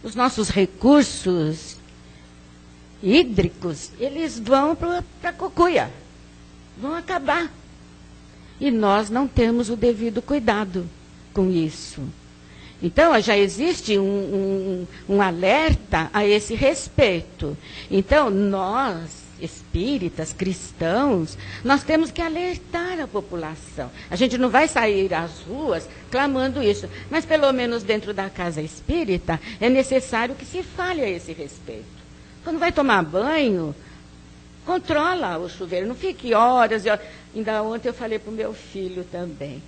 os nossos recursos hídricos, eles vão para a cocuia, vão acabar. E nós não temos o devido cuidado com isso. Então, já existe um alerta a esse respeito. Então, nós, espíritas, cristãos, nós temos que alertar a população. A gente não vai sair às ruas clamando isso, mas pelo menos dentro da casa espírita é necessário que se fale a esse respeito. Quando vai tomar banho, controla o chuveiro, não fique horas e horas. Ainda ontem eu falei para o meu filho também.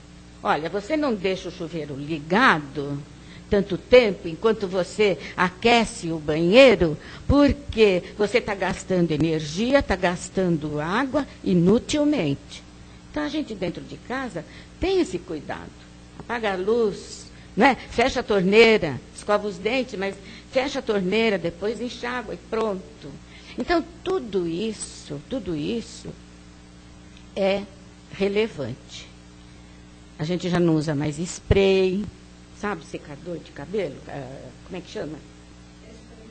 Olha, você não deixa o chuveiro ligado tanto tempo enquanto você aquece o banheiro, porque você está gastando energia, está gastando água inutilmente. Então, a gente dentro de casa tem esse cuidado. Apaga a luz, né? Fecha a torneira, escova os dentes, mas fecha a torneira, depois enxágua e pronto. Então, tudo isso é relevante. A gente já não usa mais spray, sabe, secador de cabelo? Como é que chama?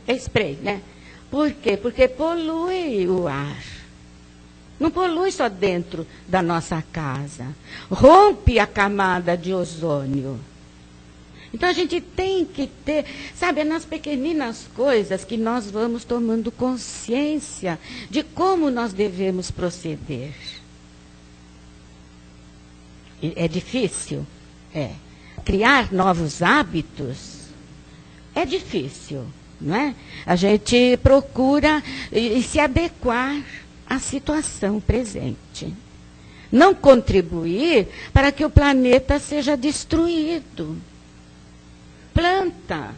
É spray, né? Por quê? Porque polui o ar. Não polui só dentro da nossa casa. Rompe a camada de ozônio. Então a gente tem que ter, sabe, é nas pequeninas coisas que nós vamos tomando consciência de como nós devemos proceder. É difícil? É. Criar novos hábitos é difícil, não é? A gente procura se adequar à situação presente. Não contribuir para que o planeta seja destruído. Planta,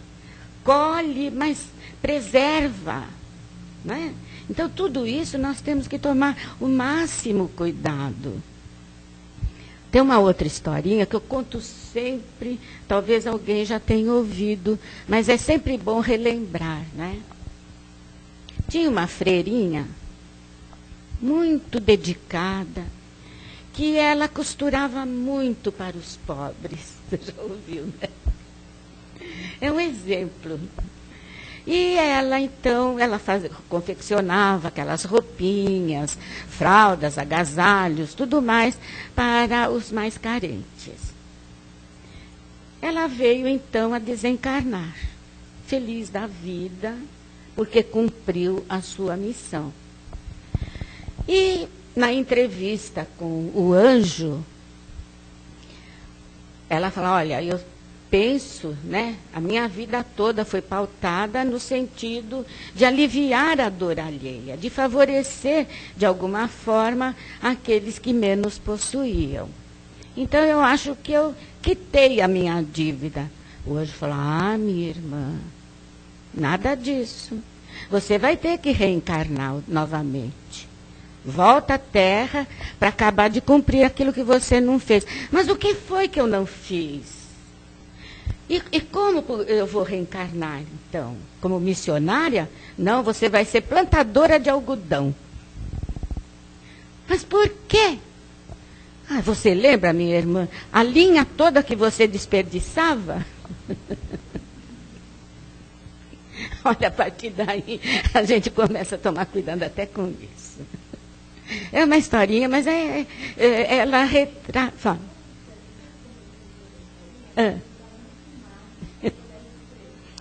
colhe, mas preserva, não é? Então, tudo isso nós temos que tomar o máximo cuidado. Tem uma outra historinha que eu conto sempre, talvez alguém já tenha ouvido, mas é sempre bom relembrar, né? Tinha uma freirinha muito dedicada, que ela costurava muito para os pobres. Você já ouviu, né? É um exemplo. E ela, então, confeccionava aquelas roupinhas, fraldas, agasalhos, tudo mais para os mais carentes. Ela veio, então, a desencarnar, feliz da vida, porque cumpriu a sua missão. E, na entrevista com o anjo, ela fala, olha, eu penso, né, a minha vida toda foi pautada no sentido de aliviar a dor alheia, de favorecer, de alguma forma, aqueles que menos possuíam. Então, eu acho que eu quitei a minha dívida. O anjo falou, minha irmã, nada disso. Você vai ter que reencarnar novamente. Volta à Terra para acabar de cumprir aquilo que você não fez. Mas o que foi que eu não fiz? E como eu vou reencarnar, então? Como missionária? Não, você vai ser plantadora de algodão. Mas por quê? Você lembra, minha irmã, a linha toda que você desperdiçava? Olha, a partir daí, a gente começa a tomar cuidado até com isso. É uma historinha, mas ela retrata.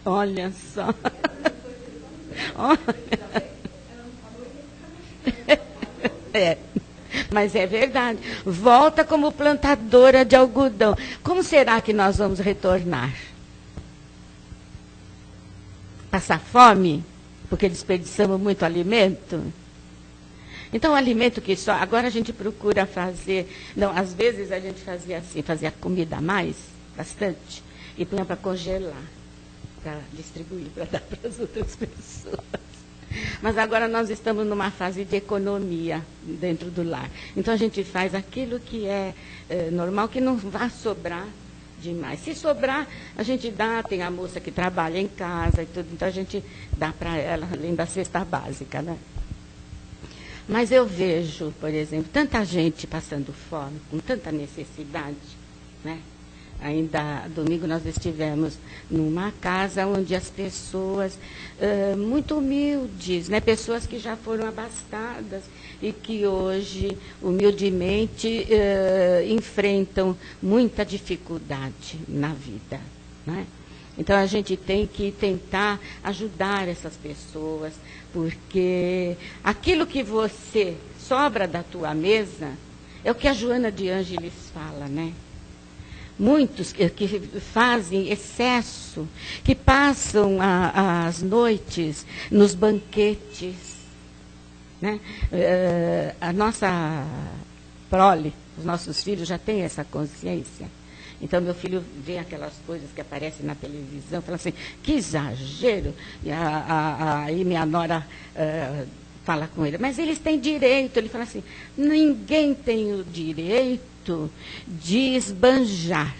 Olha só. Mas é verdade. Volta como plantadora de algodão. Como será que nós vamos retornar? Passar fome? Porque desperdiçamos muito alimento? Então, o alimento que só... Agora a gente procura fazer... Não, às vezes a gente fazia assim, fazia comida a mais, bastante, e punha para congelar, para distribuir, para dar para as outras pessoas. Mas agora nós estamos numa fase de economia dentro do lar. Então, a gente faz aquilo que é normal, que não vá sobrar demais. Se sobrar, a gente dá, tem a moça que trabalha em casa e tudo, então a gente dá para ela, além da cesta básica, né? Mas eu vejo, por exemplo, tanta gente passando fome, com tanta necessidade, né? Ainda domingo nós estivemos numa casa onde as pessoas muito humildes, né, pessoas que já foram abastadas e que hoje, humildemente, enfrentam muita dificuldade na vida, né? Então, a gente tem que tentar ajudar essas pessoas, porque aquilo que você sobra da tua mesa é o que a Joana de Ângeles fala, né? Muitos que fazem excesso, que passam as noites nos banquetes, né? A nossa prole, os nossos filhos já têm essa consciência. Então, meu filho vê aquelas coisas que aparecem na televisão, fala assim, que exagero. E aí minha nora fala com ele, mas eles têm direito. Ele fala assim, ninguém tem o direito de esbanjar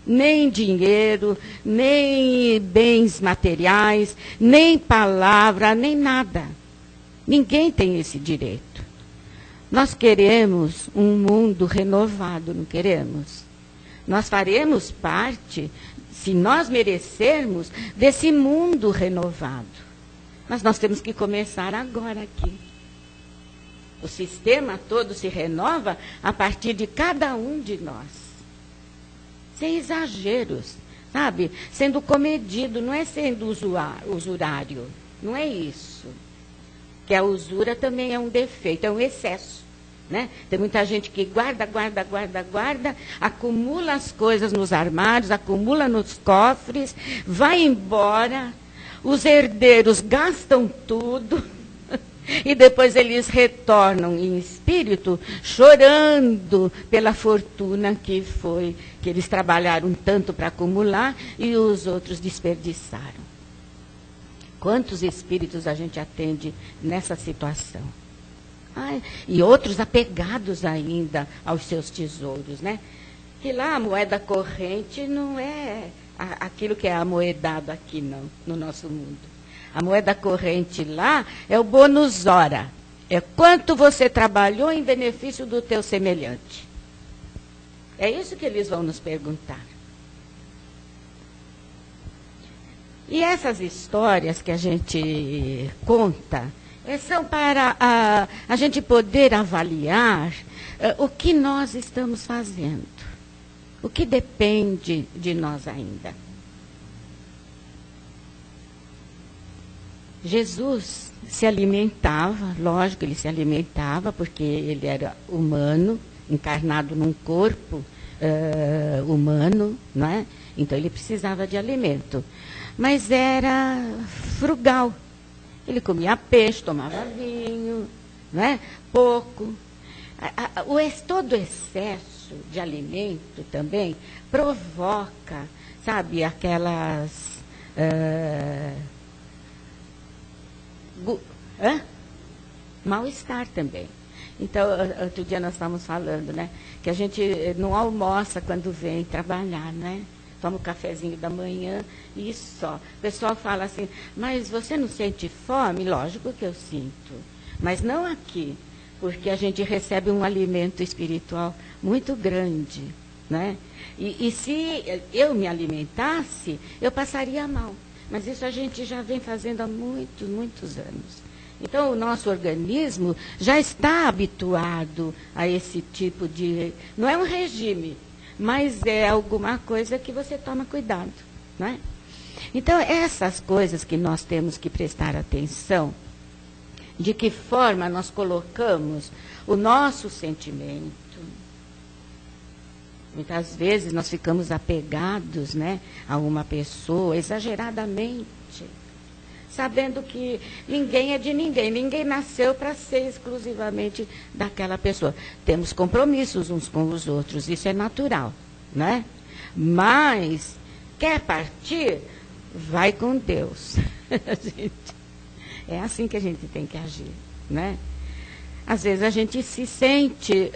nem dinheiro, nem bens materiais, nem palavra, nem nada. Ninguém tem esse direito. Nós queremos um mundo renovado, não queremos? Nós faremos parte, se nós merecermos, desse mundo renovado. Mas nós temos que começar agora aqui. O sistema todo se renova a partir de cada um de nós. Sem exageros, sabe? Sendo comedido, não é sendo usurário. Não é isso. Que a usura também é um defeito, é um excesso. Né? Tem muita gente que guarda, acumula as coisas nos armários, acumula nos cofres, vai embora, os herdeiros gastam tudo e depois eles retornam em espírito chorando pela fortuna que eles trabalharam tanto para acumular e os outros desperdiçaram. Quantos espíritos a gente atende nessa situação? E outros apegados ainda aos seus tesouros, né? Que lá a moeda corrente não é aquilo que é amoedado aqui, não, no nosso mundo. A moeda corrente lá é o bônus hora. É quanto você trabalhou em benefício do teu semelhante. É isso que eles vão nos perguntar. E essas histórias que a gente conta são para a gente poder avaliar o que nós estamos fazendo, o que depende de nós ainda. Jesus se alimentava, lógico, ele se alimentava, porque ele era humano, encarnado num corpo humano, não é? Então ele precisava de alimento. Mas era frugal. Ele comia peixe, tomava vinho, né? Pouco. Todo excesso de alimento também provoca, sabe, aquelas... mal-estar também. Então, outro dia nós estávamos falando, né? Que a gente não almoça quando vem trabalhar, né? Toma o cafezinho da manhã e só. O pessoal fala assim, mas você não sente fome? Lógico que eu sinto. Mas não aqui, porque a gente recebe um alimento espiritual muito grande, né? E se eu me alimentasse, eu passaria mal. Mas isso a gente já vem fazendo há muitos, muitos anos. Então, o nosso organismo já está habituado a esse tipo de... Não é um regime, mas é alguma coisa que você toma cuidado, não é? Então, essas coisas que nós temos que prestar atenção, de que forma nós colocamos o nosso sentimento. Muitas vezes nós ficamos apegados, né, a uma pessoa exageradamente, sabendo que ninguém é de ninguém, ninguém nasceu para ser exclusivamente daquela pessoa. Temos compromissos uns com os outros, isso é natural, né? Mas, quer partir? Vai com Deus. É assim que a gente tem que agir, né? Às vezes a gente se sente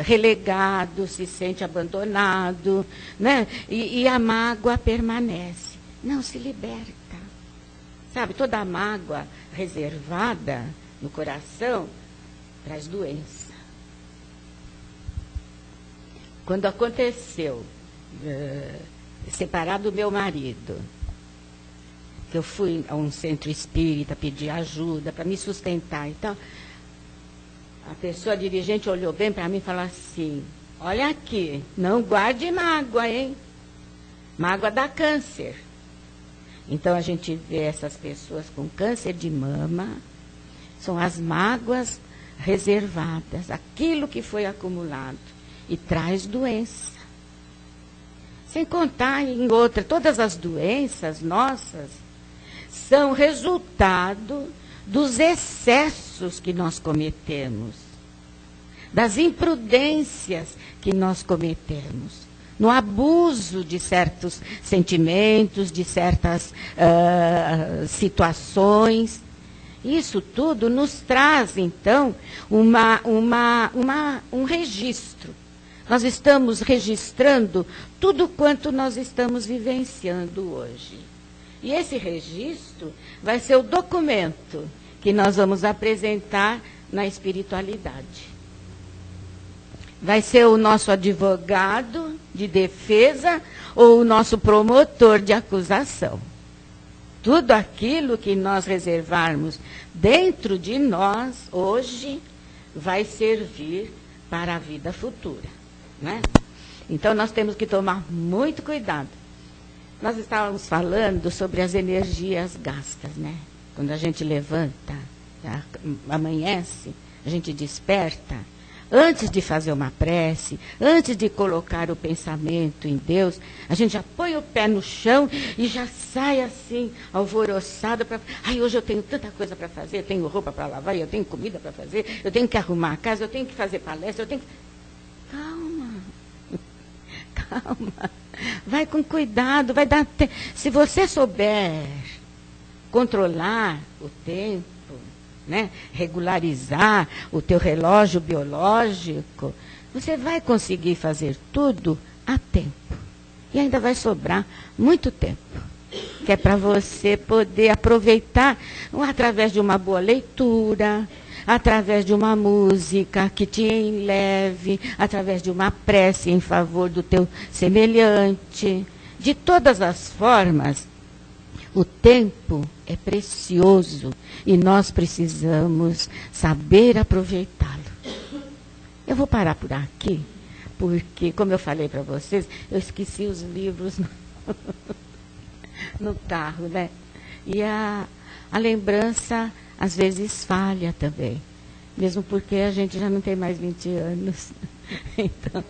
relegado, se sente abandonado, né? E a mágoa permanece. Não, se liberta. Sabe, toda a mágoa reservada no coração traz doença. Quando aconteceu separar do meu marido, que eu fui a um centro espírita pedir ajuda para me sustentar. Então, a pessoa dirigente olhou bem para mim e falou assim: olha aqui, não guarde mágoa, hein? Mágoa dá câncer. Então, a gente vê essas pessoas com câncer de mama, são as mágoas reservadas, aquilo que foi acumulado, e traz doença. Sem contar em outra, todas as doenças nossas são resultado dos excessos que nós cometemos, das imprudências que nós cometemos, no abuso de certos sentimentos, de certas situações. Isso tudo nos traz, então, um registro. Nós estamos registrando tudo quanto nós estamos vivenciando hoje. E esse registro vai ser o documento que nós vamos apresentar na espiritualidade. Vai ser o nosso advogado de defesa ou o nosso promotor de acusação. Tudo aquilo que nós reservarmos dentro de nós hoje vai servir para a vida futura, né? Então nós temos que tomar muito cuidado. Nós estávamos falando sobre as energias gastas, né? Quando a gente levanta, amanhece, a gente desperta. Antes de fazer uma prece, antes de colocar o pensamento em Deus, a gente já põe o pé no chão e já sai assim, alvoroçada. Ai, hoje eu tenho tanta coisa para fazer, eu tenho roupa para lavar, eu tenho comida para fazer, eu tenho que arrumar a casa, eu tenho que fazer palestra, eu tenho que... Calma, calma. Vai com cuidado, vai dar tempo. Se você souber controlar o tempo, né, regularizar o teu relógio biológico, você vai conseguir fazer tudo a tempo. E ainda vai sobrar muito tempo, que é para você poder aproveitar através de uma boa leitura, através de uma música que te enleve, através de uma prece em favor do teu semelhante. De todas as formas, o tempo é precioso e nós precisamos saber aproveitá-lo. Eu vou parar por aqui, porque, como eu falei para vocês, eu esqueci os livros no carro, né? E a lembrança, às vezes, falha também. Mesmo porque a gente já não tem mais 20 anos. Então...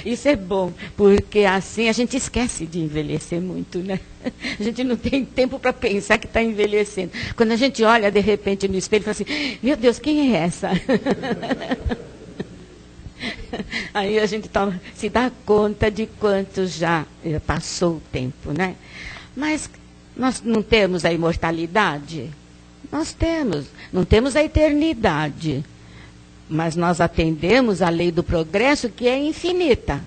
Isso é bom, porque assim a gente esquece de envelhecer muito, né? A gente não tem tempo para pensar que está envelhecendo. Quando a gente olha, de repente, no espelho e fala assim, meu Deus, quem é essa? Aí a gente se dá conta de quanto já passou o tempo, né? Mas nós não temos a imortalidade? Nós temos. Não temos a eternidade. Mas nós atendemos à lei do progresso, que é infinita.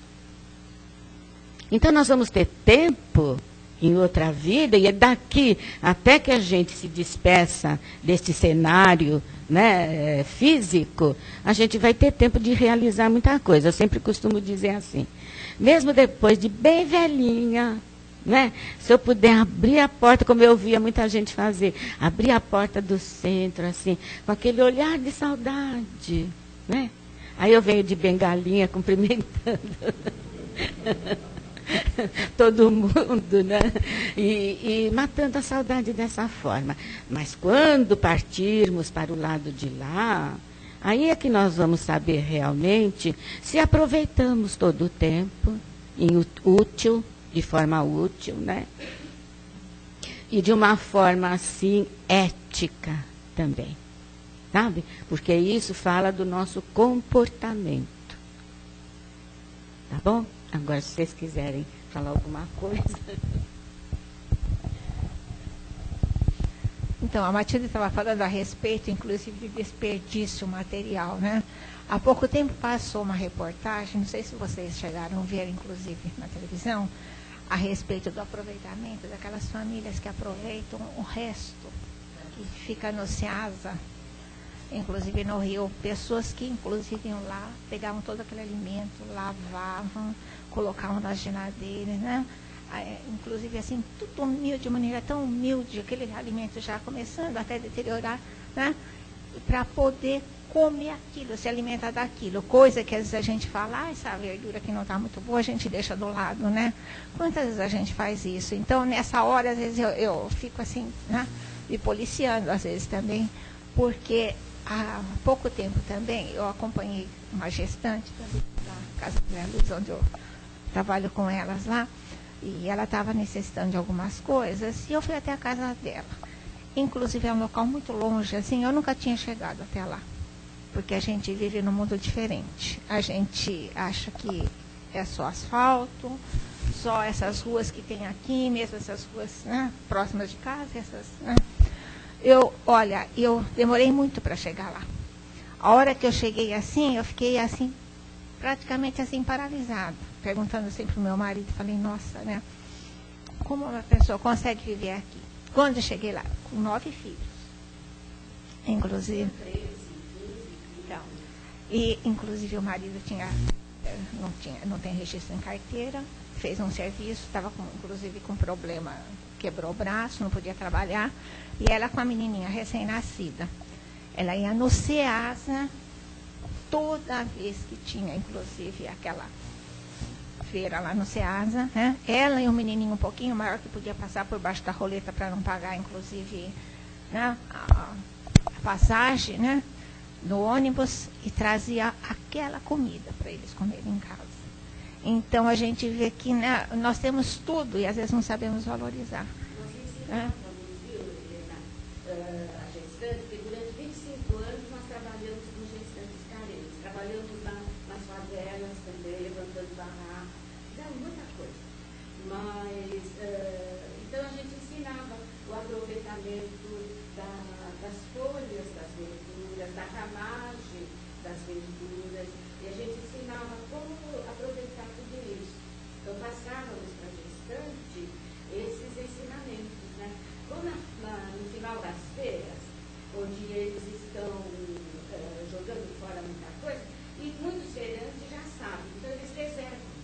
Então nós vamos ter tempo em outra vida, e é daqui até que a gente se despeça deste cenário, né, físico, a gente vai ter tempo de realizar muita coisa. Eu sempre costumo dizer assim, mesmo depois de bem velhinha, né, se eu puder abrir a porta, como eu via muita gente fazer, abrir a porta do centro, assim, com aquele olhar de saudade, né? Aí eu venho de bengalinha cumprimentando todo mundo, né? E matando a saudade dessa forma. Mas quando partirmos para o lado de lá, aí é que nós vamos saber realmente se aproveitamos todo o tempo útil, de forma útil, né? E de uma forma, assim, ética também, sabe? Porque isso fala do nosso comportamento. Tá bom? Agora, se vocês quiserem falar alguma coisa. Então, a Matilde estava falando a respeito, inclusive, de desperdício material, né? Há pouco tempo passou uma reportagem, não sei se vocês chegaram a ver, inclusive, na televisão, a respeito do aproveitamento daquelas famílias que aproveitam o resto, que fica no Ceasa, inclusive no Rio, pessoas que inclusive iam lá, pegavam todo aquele alimento, lavavam, colocavam na geladeira, né? Inclusive assim, tudo humilde, de maneira tão humilde, aquele alimento já começando até a deteriorar, né? Para poder comer aquilo, se alimentar daquilo, coisa que às vezes a gente fala, essa verdura que não está muito boa, a gente deixa do lado, né? Quantas vezes a gente faz isso? Então, nessa hora, às vezes eu fico assim, né? Me policiando, às vezes também, porque há pouco tempo também eu acompanhei uma gestante também da Casa da Luz, onde eu trabalho com elas lá, e ela estava necessitando de algumas coisas, e eu fui até a casa dela. Inclusive é um local muito longe, assim, eu nunca tinha chegado até lá, porque a gente vive num mundo diferente. A gente acha que é só asfalto, só essas ruas que tem aqui, mesmo essas ruas, né, próximas de casa, essas, né? Olha, eu demorei muito para chegar lá. A hora que eu cheguei assim, eu fiquei assim, praticamente assim, paralisada, perguntando assim para o meu marido, falei, nossa, né, como uma pessoa consegue viver aqui? Quando eu cheguei lá, com 9 filhos, inclusive, então, e inclusive o marido não tem registro em carteira, fez um serviço, estava inclusive com problema, quebrou o braço, não podia trabalhar, e ela com a menininha recém-nascida, ela ia no SEASA, toda vez que tinha, inclusive, aquela feira lá no SEASA, né? Ela e um menininho um pouquinho maior que podia passar por baixo da roleta para não pagar, inclusive, né, a passagem, né, no ônibus, e trazia aquela comida para eles comerem em casa. Então a gente vê que, né, nós temos tudo e às vezes não sabemos valorizar. Né? A gestante, porque durante 25 anos nós trabalhamos com gestantes carentes, trabalhamos nas favelas também, levantando barraco, fizemos muita coisa. Mas, então a gente ensinava o aproveitamento das folhas das verduras, da camagem das verduras, e a gente ensinava como aproveitar tudo isso. Então passávamos para a gestante esses ensinamentos, né? Ou no final das feiras, onde eles estão jogando fora muita coisa, e muitos feirantes já sabem, então eles reservam.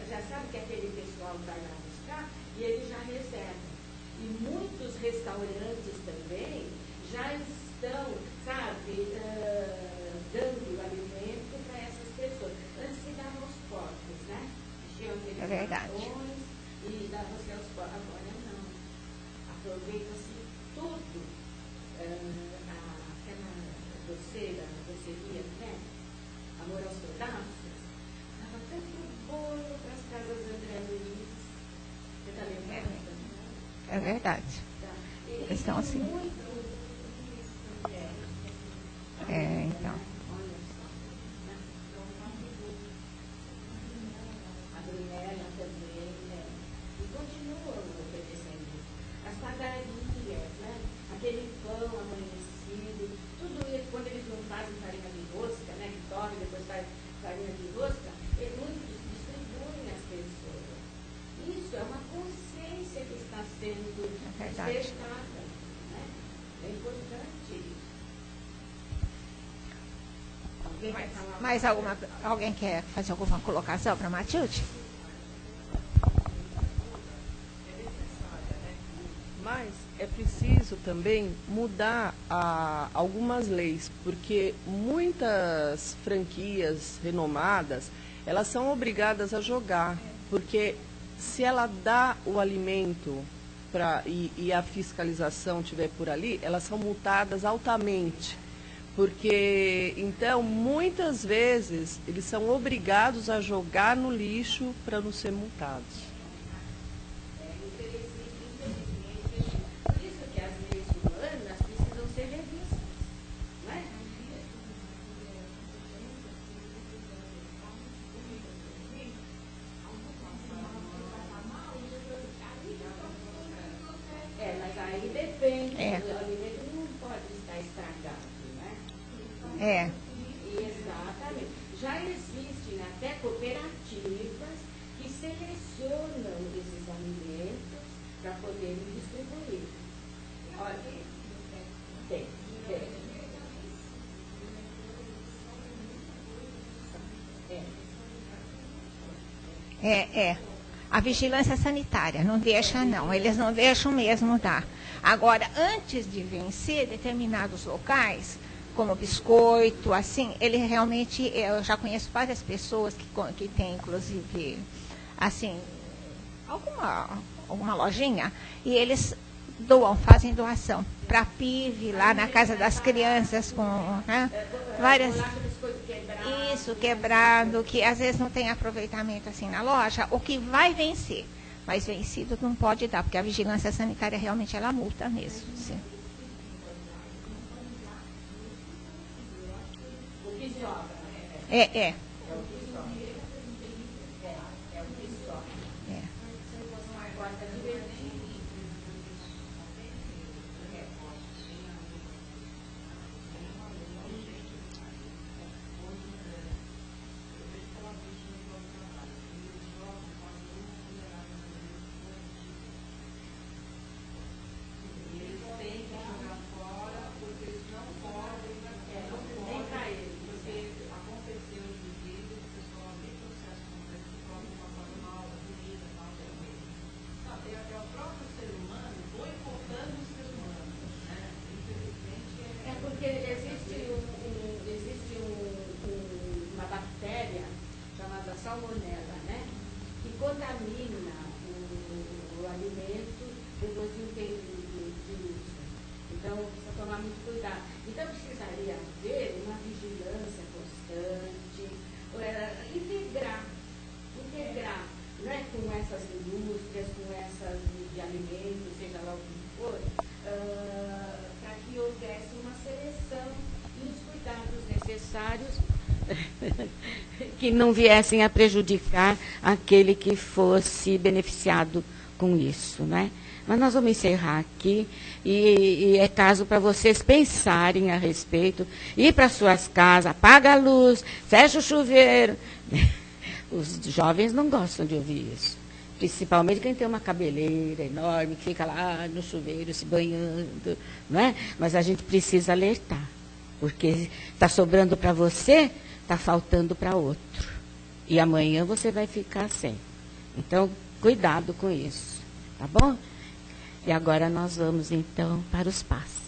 Já sabem que aquele pessoal vai lá buscar e eles já reservam. E muitos restaurantes também já estão, sabe, dando alimento para essas pessoas. Antes se davam aos porcos, né? Enchiam aqueles cartões e davam aos porcos. Agora não. Aproveita-se tudo. Aquela doceria, né? Amor aos pedaços. Dava tanto bolo para as casas André Luiz. Você também lembra? É verdade. Eles estão assim. Então. A Brunella também, né? E continuam oferecendo. As padarias, né? Aquele pão amanhecido, tudo isso, quando eles não fazem farinha de rosca, né? Que tomam e depois fazem farinha de rosca, muitos distribuem às pessoas. Isso é uma consciência que está sendo despertada, né? É importante isso. Alguém quer fazer alguma colocação para a Matilde? Mas é preciso também mudar algumas leis, porque muitas franquias renomadas, elas são obrigadas a jogar, porque se ela dá o alimento e a fiscalização estiver por ali, elas são multadas altamente. Porque, então, muitas vezes, eles são obrigados a jogar no lixo para não ser multados. Por isso que as leis humanas precisam ser revistas, não é? Mas aí depende. O alimento não pode estar estragado, né? Exatamente. Já existem até cooperativas que selecionam esses alimentos para poderem distribuir. Olha, tem. A vigilância sanitária não deixa, não. Eles não deixam mesmo dar. Agora, antes de vencer determinados locais, como biscoito, assim, ele realmente, eu já conheço várias pessoas que têm, inclusive, assim, alguma lojinha, e eles fazem doação para PIV, lá na casa das crianças, com várias... Isso, quebrado, que às vezes não tem aproveitamento assim na loja, o que vai vencer. Mas vencido não pode dar, porque a vigilância sanitária realmente ela multa mesmo. Sim. É. Uma bactéria chamada salmonela, né? Que contamina o alimento depois de um período de uso. Então, precisa tomar muito cuidado. Então, precisaria haver uma vigilância constante, integrar, né, com essas indústrias, com essas de alimentos, seja lá o que for, para que houvesse uma seleção e os cuidados necessários que não viessem a prejudicar aquele que fosse beneficiado com isso, né? Mas nós vamos encerrar aqui e é caso para vocês pensarem a respeito, ir para suas casas, apaga a luz, fecha o chuveiro. Os jovens não gostam de ouvir isso. Principalmente quem tem uma cabeleira enorme, que fica lá no chuveiro se banhando, não é? Mas a gente precisa alertar, porque está sobrando para você, está faltando para outro. E amanhã você vai ficar sem. Então, cuidado com isso, tá bom? E agora nós vamos, então, para os passes.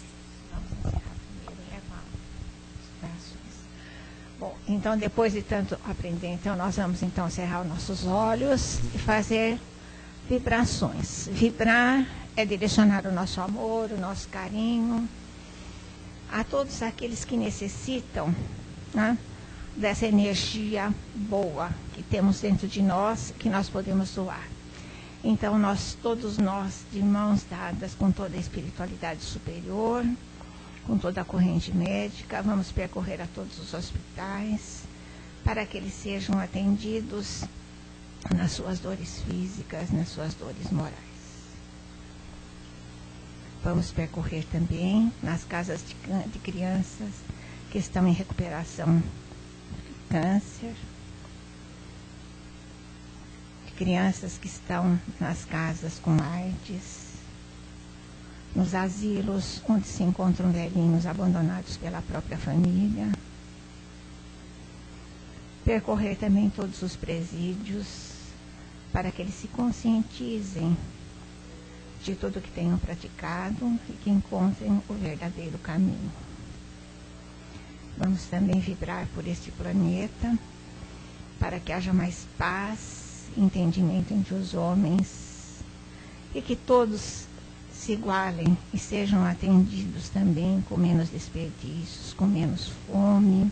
Bom, então, depois de tanto aprender, então, nós vamos, então, cerrar os nossos olhos e fazer vibrações. Vibrar é direcionar o nosso amor, o nosso carinho a todos aqueles que necessitam, né, dessa energia boa que temos dentro de nós, que nós podemos doar. Então, todos nós, de mãos dadas com toda a espiritualidade superior, com toda a corrente médica, vamos percorrer a todos os hospitais, para que eles sejam atendidos nas suas dores físicas, nas suas dores morais. Vamos percorrer também nas casas de crianças que estão em recuperação de câncer, crianças que estão nas casas com AIDS, nos asilos onde se encontram velhinhos abandonados pela própria família. Percorrer também todos os presídios para que eles se conscientizem de tudo que tenham praticado e que encontrem o verdadeiro caminho. Vamos também vibrar por este planeta para que haja mais paz, entendimento entre os homens e que todos se igualem e sejam atendidos também com menos desperdícios, com menos fome,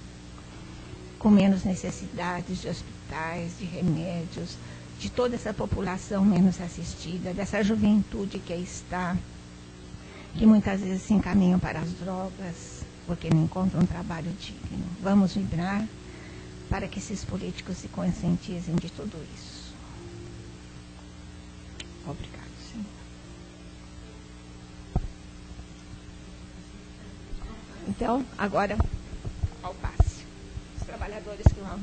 com menos necessidades de hospitais, de remédios, de toda essa população menos assistida, dessa juventude que aí está, que muitas vezes se encaminham para as drogas porque não encontram um trabalho digno. Vamos vibrar para que esses políticos se conscientizem de tudo isso. Obrigado, Senhor. Então, agora, ao passe. Os trabalhadores que vão